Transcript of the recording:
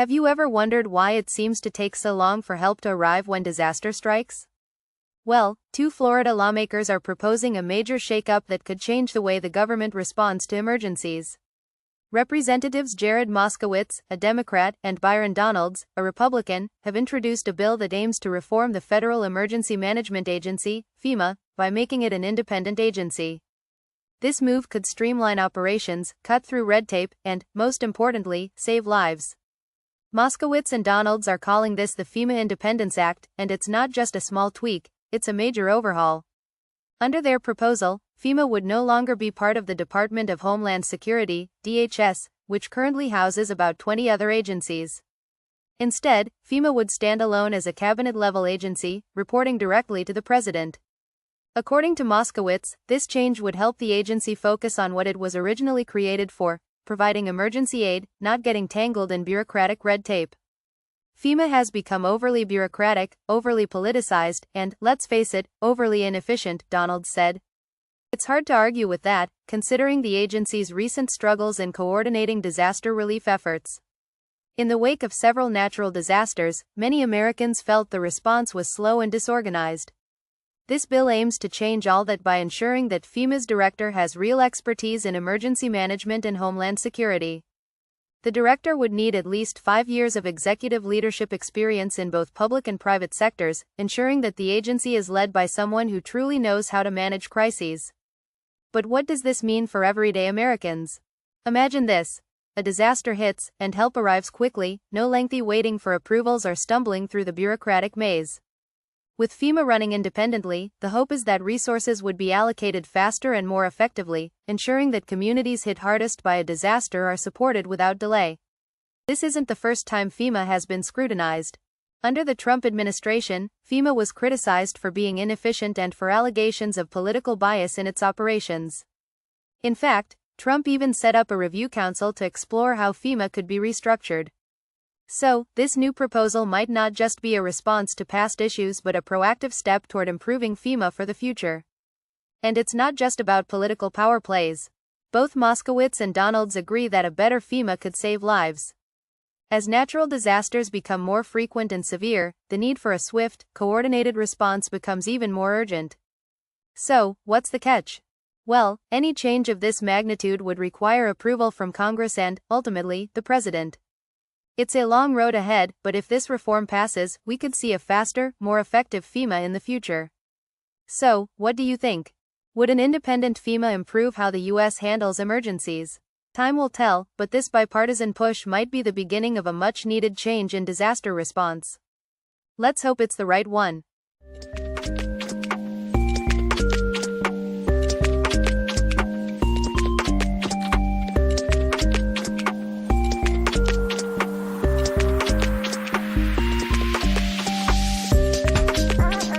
Have you ever wondered why it seems to take so long for help to arrive when disaster strikes? Well, two Florida lawmakers are proposing a major shakeup that could change the way the government responds to emergencies. Representatives Jared Moskowitz, a Democrat, and Byron Donalds, a Republican, have introduced a bill that aims to reform the Federal Emergency Management Agency, FEMA, by making it an independent agency. This move could streamline operations, cut through red tape, and, most importantly, save lives. Moskowitz and Donalds are calling this the FEMA Independence Act, and it's not just a small tweak, it's a major overhaul. Under their proposal, FEMA would no longer be part of the Department of Homeland Security, DHS, which currently houses about 20 other agencies. Instead, FEMA would stand alone as a cabinet-level agency, reporting directly to the president. According to Moskowitz, this change would help the agency focus on what it was originally created for, providing emergency aid, not getting tangled in bureaucratic red tape. FEMA has become overly bureaucratic, overly politicized, and, let's face it, overly inefficient, Donalds said. It's hard to argue with that, considering the agency's recent struggles in coordinating disaster relief efforts. In the wake of several natural disasters, many Americans felt the response was slow and disorganized. This bill aims to change all that by ensuring that FEMA's director has real expertise in emergency management and homeland security. The director would need at least 5 years of executive leadership experience in both public and private sectors, ensuring that the agency is led by someone who truly knows how to manage crises. But what does this mean for everyday Americans? Imagine this. A disaster hits, and help arrives quickly, no lengthy waiting for approvals or stumbling through the bureaucratic maze. With FEMA running independently, the hope is that resources would be allocated faster and more effectively, ensuring that communities hit hardest by a disaster are supported without delay. This isn't the first time FEMA has been scrutinized. Under the Trump administration, FEMA was criticized for being inefficient and for allegations of political bias in its operations. In fact, Trump even set up a review council to explore how FEMA could be restructured. So, this new proposal might not just be a response to past issues but a proactive step toward improving FEMA for the future. And it's not just about political power plays. Both Moskowitz and Donalds agree that a better FEMA could save lives. As natural disasters become more frequent and severe, the need for a swift, coordinated response becomes even more urgent. So, what's the catch? Well, any change of this magnitude would require approval from Congress and, ultimately, the president. It's a long road ahead, but if this reform passes, we could see a faster, more effective FEMA in the future. So, what do you think? Would an independent FEMA improve how the U.S. handles emergencies? Time will tell, but this bipartisan push might be the beginning of a much-needed change in disaster response. Let's hope it's the right one.